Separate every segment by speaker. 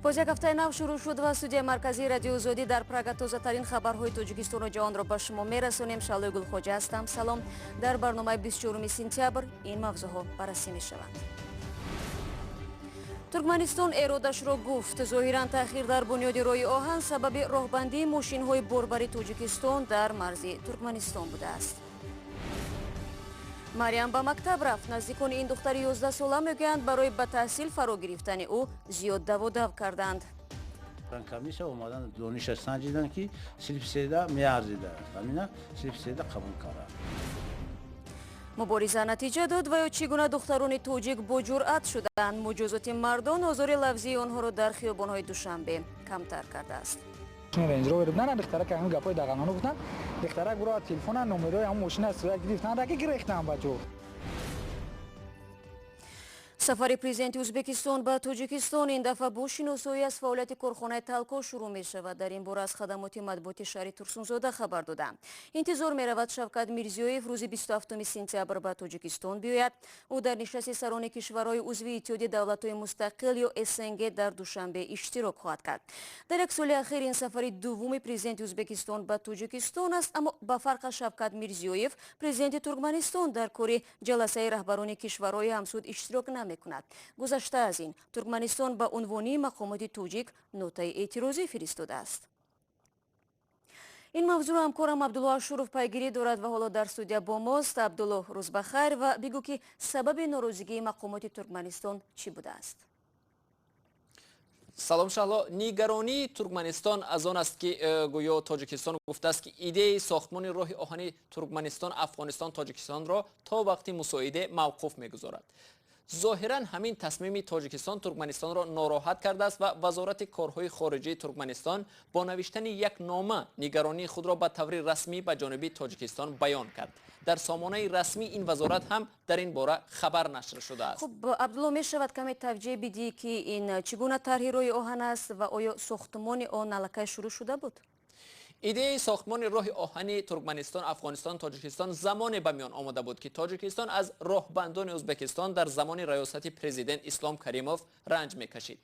Speaker 1: боз як ҳафтаи нав шурӯъ шуд ва студияи марказии радиои озодӣ дар прага тозатарин хабарҳои тоҷикистону ҷаҳонро ба шумо мерасонем. шалои гулхоҷа ҳастам. салом. дар барномаи 24 сентябр ин мавзӯъҳо баррасӣ мешаванд. туркманистон эродашро гуфт. зоҳиран таъхир дар бунёди роҳи оҳан сабаби роҳбандии мошинҳои борбари тоҷикистон дар марзи туркманистон будааст. мариам ба мактаб рафт. наздикони ин духтари 11-сола мегӯянд барои ба таҳсил фаро гирифтани ӯ зиёд даводав карданд.
Speaker 2: комиссия омадан дониша санҷиданд ки синфи седа меарзида ҳамина синфи седа қабул карда.
Speaker 1: мубориза натиҷа дод ва ё чӣ гуна духтарони тоҷик бо ҷуръат шуданд. муҷозоти мардон озори лавзии онҳоро дар хиёбонҳои душанбе камтар кардааст.
Speaker 3: رنجرو بودن دخترک همین گپای دقیقاً گفتن دخترک برای تلفن نمره هم ماشین است گرفتن رکی گرفتن بچو.
Speaker 1: сафари президенти ӯзбекистон ба тоҷикистон ин дафъа бо шиносоӣ аз фаъолияти корхонаи талко шурӯъ мешавад. дар ин бора аз хадамоти матбуоти шаҳри турсунзода хабар доданд. интизор меравад шавкат мирзиёев рӯзи 27 сентябр ба тоҷикистон биёяд. ӯ дар нишасти сарони кишварҳои узви иттиҳоди давлатҳои мустақил ё СНГ дар душанбе иштирок хоҳад кард. дар як соли ахир ин сафари дуввуми президенти ӯзбекистон ба тоҷикистон аст, аммо ба фарқ аз шавкат мирзиёев президенти туркманистон дар кори ҷаласаи раҳбарони кишварҳои ҳамсуд иштирок намекунад. гузашта аз ин туркманистон ба унвони мақомоти тоҷик нотаи эътирозӣ фиристодааст. ин мавзӯъ ҳамкорам абдулло ашуров пайгирӣ дорад ва ҳоло дар студия бо мост. абдулло, рӯз бахайр ва бигӯ ки сабаби норозигии мақомоти туркманистон чӣ будааст?
Speaker 4: салом шаҳло. нигаронии туркманистон аз он аст ки гӯё тоҷикистон гуфтааст ки идеяи сохтмони роҳи оҳани туркманистон афғонистон тоҷикистонро то вақти мусоиде мавқуф мегузорад. зоҳиран ҳамин тасмими тоҷикистон туркманистонро нороҳат кардааст ва вазорати корҳои хориҷии туркманистон бо навиштани як нома нигаронии худро ба таври расмӣ ба ҷониби тоҷикистон баён кард. дар сомонаи расмӣ ин вазорат ҳам дар ин бора хабар нашр шудааст.
Speaker 1: хуб абдулло, мешавад каме тавҷеҳ бидиҳӣ ки ин чӣ гуна тарҳи роҳи оҳан аст ва оё сохтмони он аллакай шурӯъ шуда буд?
Speaker 4: идеяи сохтмони роҳи оҳани туркманистон афғонистон тоҷикистон замоне ба миён омада буд ки тоҷикистон аз роҳбандони ӯзбекистон дар замони раёсати президент ислом каримов ранҷ мекашид.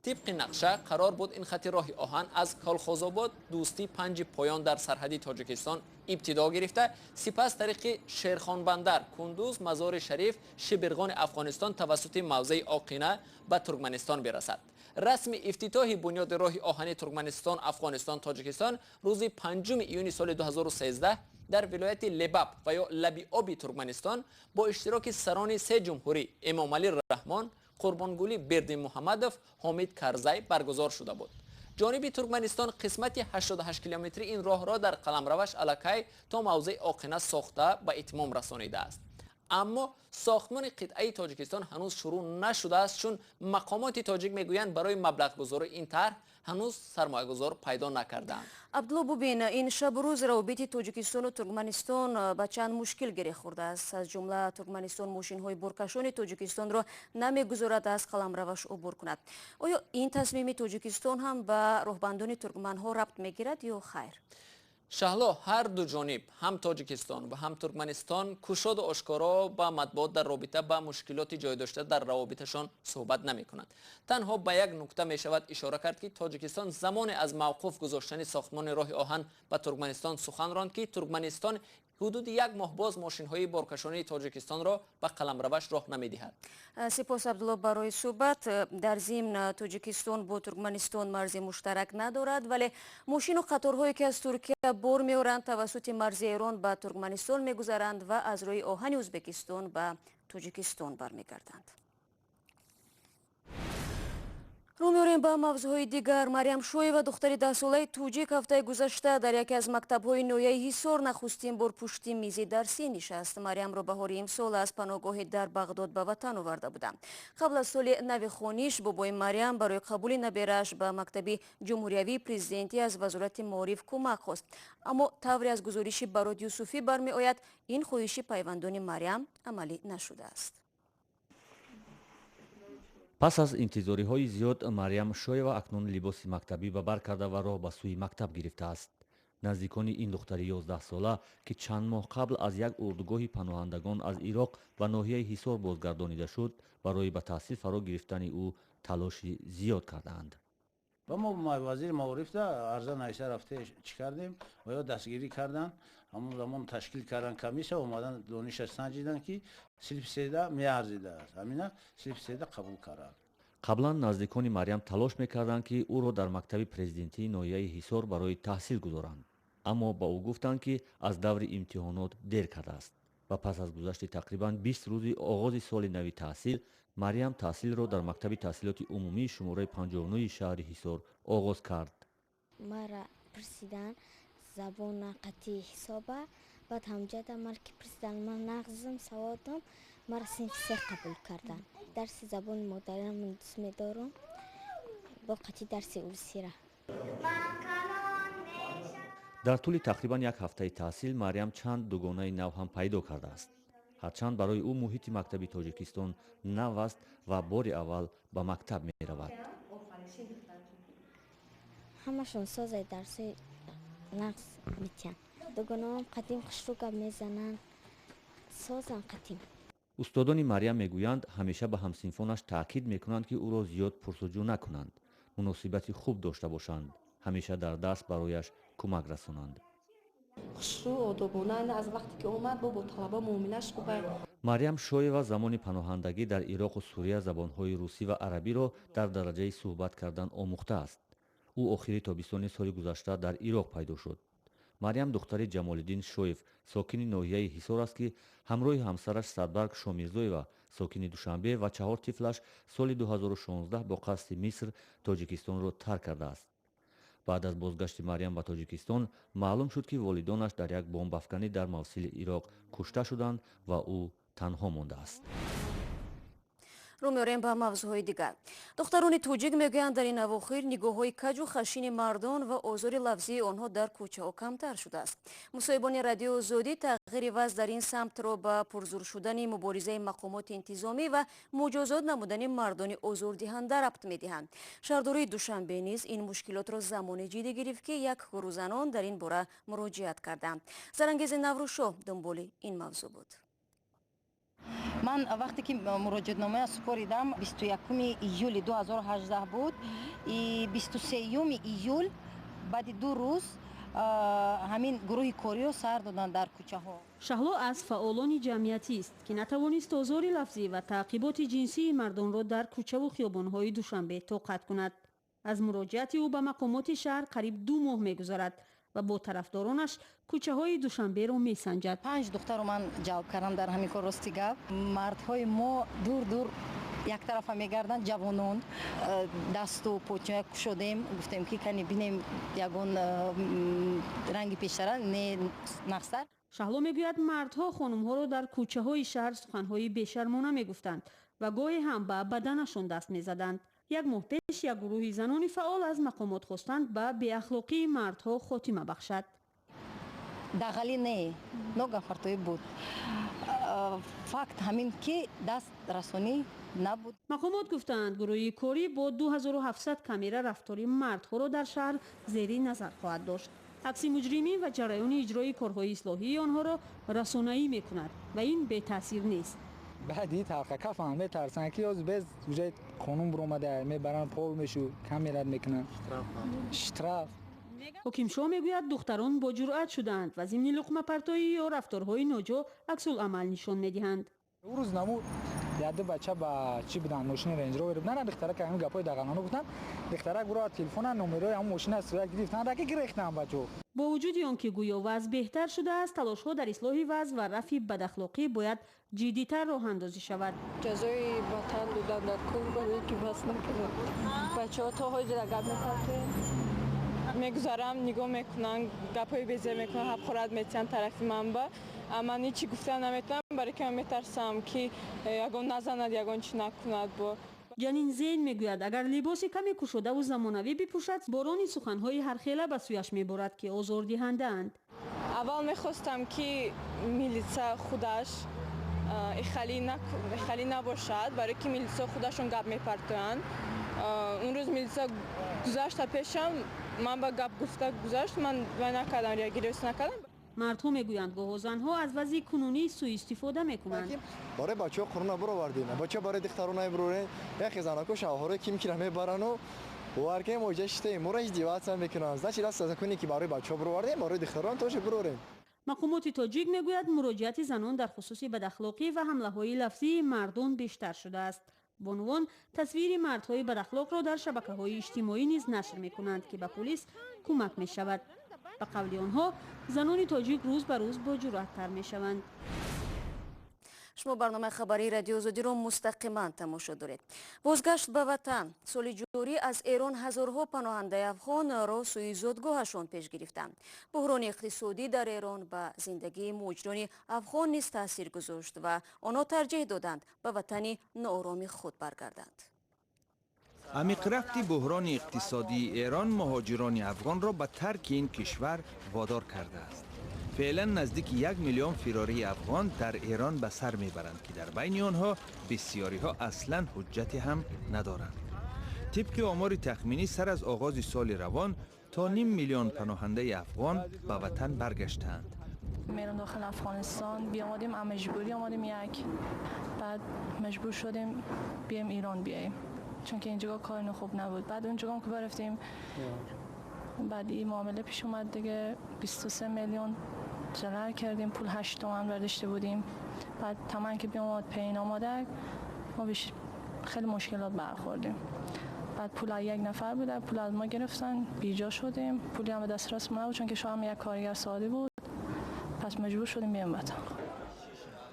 Speaker 4: тибқи нақша қарор буд ин хати роҳи оҳан аз колхозобод дӯстӣ панҷи поён дар сарҳади тоҷикистон ибтидо гирифта сипас тариқи шерхонбандар кундуз мазори шариф шибирғони афғонистон тавассути мавзеи оқина ба туркманистон берасад. расми ифтитоҳи бунёди роҳи оҳани туркманистон афғонистон тоҷикистон рӯзи 5 июни соли 2013 дар вилояти лебаб ва ё лаби оби туркманистон бо иштироки сарони се ҷумҳурӣ эмомалӣ раҳмон, қурбонгулӣ бердимуҳаммадов, ҳомид карзай баргузор шуда буд. ҷониби туркманистон қисмати 88 километри ин роҳро дар қаламраваш алакай то мавзеи оқина сохта ба итмом расонидааст. аммо сохтмони қитъаи тоҷикистон ҳанӯз шурӯъ нашудааст, чун мақомоти тоҷик мегӯянд барои маблағгузории ин тарҳ ҳанӯз сармоягузор пайдо накардаанд.
Speaker 1: абдулло, бубин, ин шабу рӯз равобити тоҷикистону туркманистон ба чанд мушкил гирeh хӯрдааст. аз ҷумла туркманистон мошинҳои боркашони тоҷикистонро намегузорад аз қаламраваш убур кунад. оё ин тасмими тоҷикистон ҳам ба роҳбандони туркманҳо рабт мегирад ё хайр?
Speaker 4: шаҳло, ҳар ду ҷониб ҳам тоҷикистон ва ҳам туркманистон кушоду ошкоро ба матбуот дар робита ба мушкилоти ҷойдошта дар равобиташон суҳбат намекунанд. танҳо ба як нукта мешавад ишора кард ки тоҷикистон замоне аз мавқуф гузоштани сохтмони роҳи оҳан ба туркманистон сухан ронд ки туркманистон ҳудуди як моҳ боз мошинҳои боркашонии тоҷикистонро ба қаламраваш роҳ намедиҳад.
Speaker 1: сипос абдулло барои суҳбат. дар зимн тоҷикистон бо туркманистон марзи муштарак надорад, вале мошину қаторҳое ки аз туркия бор меоранд тавассути марзи эрон ба туркманистон мегузаранд ва аз рӯи оҳани ӯзбекистон ба тоҷикистон бармегарданд. рӯ меорем ба мавзӯъҳои дигар. мариам шоева духтари 10-солаи тоҷик ҳафтаи гузашта дар яке аз мактабҳои ноҳияи ҳисор нахустин бор пушти мизи дарсӣ нишаст. мариамро баҳори имсол аз паноҳгоҳи дар бағдод ба ватан оварда буданд. қабл аз соли нави хониш бобои мариам барои қабули наберааш ба мактаби ҷумҳуриявии президентӣ аз вазорати маориф кӯмак хост, аммо тавре аз гузориши барод юсуфӣ бармеояд ин хоҳиши пайвандони мариам амалӣ нашудааст.
Speaker 5: пас аз интизориҳои зиёд мариам шоева акнун либоси мактабӣ ба бар карда ва роҳ ба сӯи мактаб гирифтааст. наздикони ин духтари 11-сола ки чанд моҳ қабл аз як урдугоҳи паноҳандагон аз Ироқ ба ноҳияи ҳисор бозгардонида шуд, барои ба таҳсил фаро гирифтани ӯ талоши зиёд кардаанд.
Speaker 2: و ما وزیر معارف دا عرضه نیسه رفته چی کردیم و یا دستگیری کردن. همون زمان تشکیل کردن کمیسه اومدن دانشش سنجیدن که سلیپ سیده میارزیده است. همینه سلیپ سیده قبول کردن.
Speaker 5: қаблан наздикони Марьям талош мекарданд ки ӯро дар мактаби президентии ноҳияи ҳисор барои таҳсил гузоранд, аммо ба ӯ гуфтанд ки аз даври имтиҳонот дер кардааст ва пас аз гузашти тақрибан 20 рӯзи оғози соли нави таҳсил Марьям таҳсилро дар мактаби таҳсилоти умумии шумораи 59-и шаҳри ҳисор оғоз кард.
Speaker 6: мара пурсидан забона қатъи ҳисоба баъд ҳамҷада мар ки пурсидан ман нағзм саводам мара синфи се қабул кардан. дарси забони модарамон дӯст медорам бо қатъи дарси урсира.
Speaker 5: дар тӯли тақрибан як ҳафтаи таҳсил Марьям чанд дугонаи нав ҳам пайдо кардааст. ҳарчанд барои ӯ муҳити мактаби Тоҷикистон нав аст ва бори аввал ба мактаб меравад.
Speaker 6: ҳамашон созаи дарсои нағз метиҳанд. дугонаам қадим хушрӯ гап мезананд, созам қадим.
Speaker 5: устодони Марьям мегӯянд ҳамеша ба ҳамсинфонаш таъкид мекунанд ки ӯро зиёд пурсуҷӯ накунанд, муносибати хуб дошта бошанд, ҳамеша дар даст барояш кӯмак расонанд.
Speaker 7: хушрӯ одобона аз вақте ки омад бо талаба муомилаш хуб.
Speaker 5: Марьям Шоева замони паноҳандагӣ дар Ироқу Сурия забонҳои русӣ ва арабиро дар дараҷаи суҳбат кардан омӯхтааст. ӯ охири тобистони соли гузашта дар Ироқ пайдо шуд. Марьям духтари Ҷамолиддин Шоев сокини ноҳияи ҳисор аст ки ҳамроҳи ҳамсараш Садбарг Шомирзоева сокини Душанбе ва 4 тифлаш соли 2016 бо қасди Миср Тоҷикистонро тарк кардааст. баъд аз бозгашти Марьям ба Тоҷикистон маълум шуд ки волидонаш дар як бомбафканӣ дар мавсили Ироқ кушта шуданд ва ӯ танҳо мондааст.
Speaker 1: رو می‌آوریم به موضوعهای دیگر. دختران توجیک میگویند در این اواخر نگاه‌های کج و خشین مردان و آزار لفظی آنها در کوچه‌ها کمتر شده است. مصاحبان رادیو زودی تغییر وضع در این سمت را به پرزور شدن مبارزه مقامات انتظامی و مجازات نمودن مردان آزاردهنده ربط می‌دهند. شهرداری دوشنبه نیز این مشکلات را زمان جدی گرفت که یک گروه زنان در این باره مراجعت کردند. زرانگیز نوروشو دنبال این موضوع بود.
Speaker 8: من وقتی که مراجعتنامه سپردم 21 ایول 2018 بود، 23 ایول بعد 2 روز همین گروه کوریو سر دادن در کوچه ها.
Speaker 9: شهلا از فعالان جمعیتی است که نتوانست آزار لفظی و تعقیبات جنسی مردان را در کوچه و خیابان‌های دوشنبه طاقت کند. از مراجعت او به مقامات شهر قریب 2 ماه می‌گذرد و با طرفدارانش کوچه های دوشنبه را می سنجد.
Speaker 8: 5 دختر رو من جواب کردم در همین کار راستی گپ. مردهای ما دور دور یک طرف میگردن، جوانان دست و پوچه شدیم، گفتیم که کنی بینیم یگون رنگی پیشتر نه نقصر.
Speaker 9: شهلا میگوید مردها خانم‌ها را در کوچه های شهر سخن‌های بی‌شرمانه میگفتند و گاهی هم به بدنشان دست میزدند. یک ماه پیش یک گروه زنان فعال از مقامات خواستند به بی‌اخلاقی مردها خاتمه بخشد.
Speaker 8: داخلی نه، نگفتاری بود. فقط همین که دست رسانی نبود.
Speaker 9: مقامات گفتند گروه کوری با 2700 کامera رفتاری مردها را در شهر زیر نظر خواهد داشت. عکس مجرمین و جریان اجرای کارهای اصلاحی آنها را رسانه‌ای می‌کند و این بی تاثیر نیست.
Speaker 3: بعدی تلقه کفان میترسن که از بز وجه قانون برآمده میبرن پول میشو کامیرا میکنن اشتراف.
Speaker 9: حکیم شاه میگوید دختران با جرأت شدند و ضمن لقمه پرتایی یا رفتارهای ناجا عکس العمل نشان میدهند.
Speaker 3: اون روز نمو یاد بچه با چی بودن ماشین رنج روور بودن دختره که همین گپای دقیقاً گفتن دختره گروه تلفن نمره هم ماشین است گرفتن رکی گرفتن بچه.
Speaker 9: با وجود آنکه گویا وضع بهتر شده است تلاش‌ها در اصلاح وضع و رفع بد باید جدی‌تر راه اندازی شود.
Speaker 7: جزای وطن دادن در کل برای که بس نکنند. بچه‌ها تا های گپ می‌کنن میگذارم نگاه میکنن گپای بیزه میکنن حق خورد میتن طرف منبع اما هیچی گفتن نمیتونم برای که من میترسم که یگان نزند یگان چی نکند. با
Speaker 9: جنین زین میگوید اگر لباسی کمی کشوده و زمانوی بپوشد باران سخن‌های هر خیله به سویش میبرد که آزاردهنده اند.
Speaker 7: اول میخواستم که میلیسا خودش خالی نباشد برای که میلیسا خودشون گپ میپرتند. اون روز میلیسا گذاشت پیشم من با گپ گفته گذاشت من نکردم ریاگیری نکردم.
Speaker 9: مردها میگویند گاه زنها از وضع کنونی سوء استفاده میکنند.
Speaker 10: برای بچه‌ها کرونا برآوردیم. بچه برای دختران برورن یک زنکو شوهر کی میکنه میبرن و وارکه موجه شته مورش دیوات هم میکنن زنچ راست از کنی که برای بچه بروردیم برای دختران توش بروریم.
Speaker 9: مقامات تاجیک میگوید مراجعت زنان در خصوص بداخلاقی و حمله‌های لفظی مردان بیشتر شده است. بانوان تصویر مردهای بداخلاق را در شبکه‌های اجتماعی نیز نشر می‌کنند که به پلیس کمک می‌شود. به قول آنها زنان تاجیک روز به روز با جرأت‌تر می‌شوند.
Speaker 1: شما برنامه خبری رادیو آزادی را مستقیما تماشا دارید. بازگشت به وطن. سال جاری از ایران هزارها پناهنده افغان را سوی زادگاهشان پیش گرفتند. بحران اقتصادی در ایران به زندگی مهاجران افغان نیز تاثیر گذاشت و آنها ترجیح دادند به وطن ناآرام خود برگردند.
Speaker 11: عمیق رفت بحران اقتصادی ایران مهاجران افغان را به ترک این کشور وادار کرده است. فعلا نزدیک 1 میلیون فراری افغان در ایران به سر میبرند که در بین آنها بسیاری ها اصلا حجتی هم ندارند. طبق آمار تخمینی سر از آغاز سال روان تا 0.5 میلیون پناهنده افغان به وطن برگشتند.
Speaker 12: میرم داخل افغانستان بیامدیم مجبوری آمدیم بعد مجبور شدیم بیایم ایران بیاییم چون که اینجا کار خوب نبود. بعد اونجا هم که برفتیم بعد این معامله پیش اومد دیگه 23 میلیون جلر کردیم پول 8 تومن برداشته بودیم. بعد تمام که بیامد پین آماده ما خیلی مشکلات برخوردیم. بعد پول یک نفر بوده پول از ما گرفتن بیجا شدیم پولی هم به دسترس ما نبود چون که شما یک کارگر ساده بود پس مجبور شدیم بیایم وطن.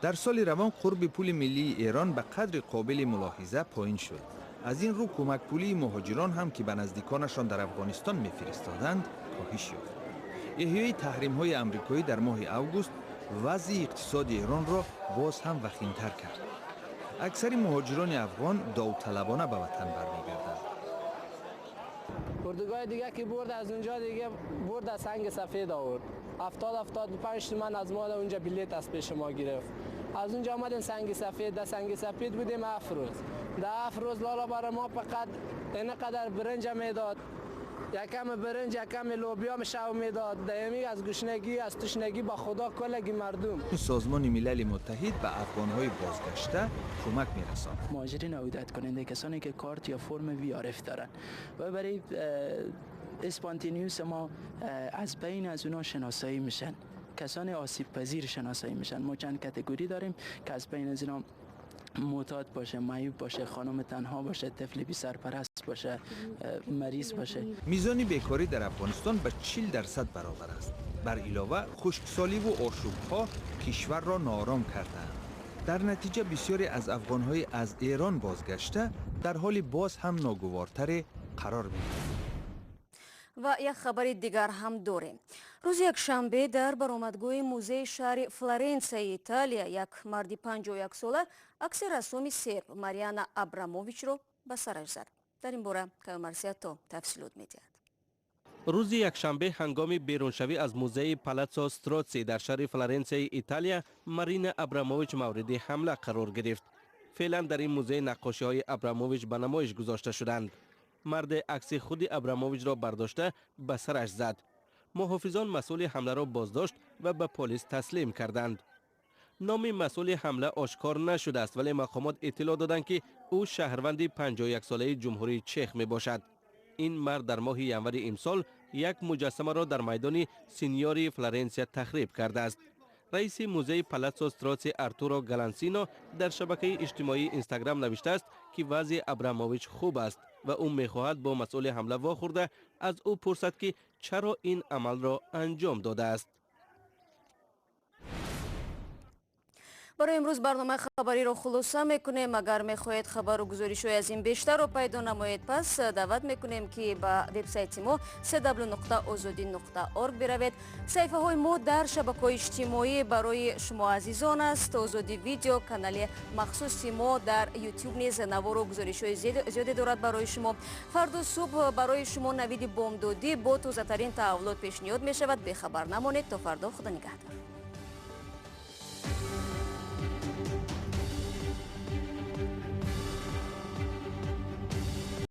Speaker 11: در سال روان قرب پول ملی ایران به قدر قابل ملاحظه پایین شد. از این رو کمک پولی مهاجران هم که به نزدیکانشان در افغانستان میفرستادند کاهش یافت. احیای تحریم‌های آمریکایی در ماه اوگوست وضع اقتصاد ایران را باز هم وخیم‌تر کرد. اکثر مهاجران افغان داوطلبانه به وطن برمیگردند.
Speaker 13: اردوگاه دیگه که برد از اونجا دیگه برد از سنگ سفید آورد. 75 تومن از ما اونجا بلیت از پیش ما گرفت. از اونجا آمدیم سنگ سفید بودیم 7 روز. در 7 روز لالا برای ما فقط اینقدر برنج میداد. یکم برنج یکم لوبیا شو میداد. دائمی از گشنگی از تشنگی با خدا کلگی مردم.
Speaker 11: سازمان ملل متحد به افغان‌های بازگشته کمک می‌رساند.
Speaker 14: مهاجرین عودت کننده کسانی که کارت یا فرم وی‌آر‌اف دارند و برای اسپانتینیوس ما از بین از اونا شناسایی میشن. کسان آسیب پذیر شناسایی میشن. ما چند کاتگوری داریم که از بین از اینا معتاد باشه، معیوب باشه، خانم تنها باشه، طفل بی سرپرست باشه، مریض باشه.
Speaker 11: میزان بیکاری در افغانستان به 40% برابر است. بر علاوه خشکسالی و آشوب‌ها کشور را ناآرام کردند. در نتیجه بسیاری از افغان‌های از ایران بازگشته در حال باز هم ناگوارتر قرار می‌گیرند.
Speaker 1: و یک خبر دیگر هم داریم. روز یک شنبه در برآمدگاه موزه شهر فلورانسی ایتالیا یک مرد 51 ساله عکس رسوم سرب ماریانا ابراموویچ را به سرش زد. در این باره کامرسیاتو تفصیلات می‌دهد.
Speaker 15: روز یک شنبه هنگام بیرونشوی از موزه پالاتسو ستروتسی در شهر فلورانسی ایتالیا مارینا ابراموویچ مورد حمله قرار گرفت. فعلا در این موزه نقاشی‌های ابراموویچ به نمایش گذاشته شدند. مرد عکس خود ابراموویچ را برداشته به سرش زد. محافظان مسئول حمله را بازداشت و به پلیس تسلیم کردند. نام مسئول حمله آشکار نشده است ولی مقامات اطلاع دادند که او شهروند 51 ساله جمهوری چک می باشد. این مرد در ماه ژانویه امسال یک مجسمه را در میدان سینیوری فلورانسیا تخریب کرده است. رئیس موزه پالاتسو ستروتسی آرتورو گالانسینو در شبکه اجتماعی اینستاگرام نوشته است که وضع ابراموویچ خوب است و او می‌خواهد با مسئول حمله واخورده از او پرسد که چرا این عمل را انجام داده است.
Speaker 1: برای امروز برنامه خبری را خلاصه میکنیم. اگر میخواهید خبر و گزارش از این بیشتر را پیدا نمایید پس دعوت میکنیم که به وبسایت ما www.azadi.org بروید. صفحه های ما در شبکه‌های اجتماعی برای شما عزیزان است. آزادی ویدیو کانال مخصوص ما در یوتیوب نیز نوار و گزارش های زیادی دارد برای شما. فردا صبح برای شما نوید بامدادی با تازه ترین تحولات پیشنهاد می شود. به خبر نمانید. تا فردا، خدا نگهدار.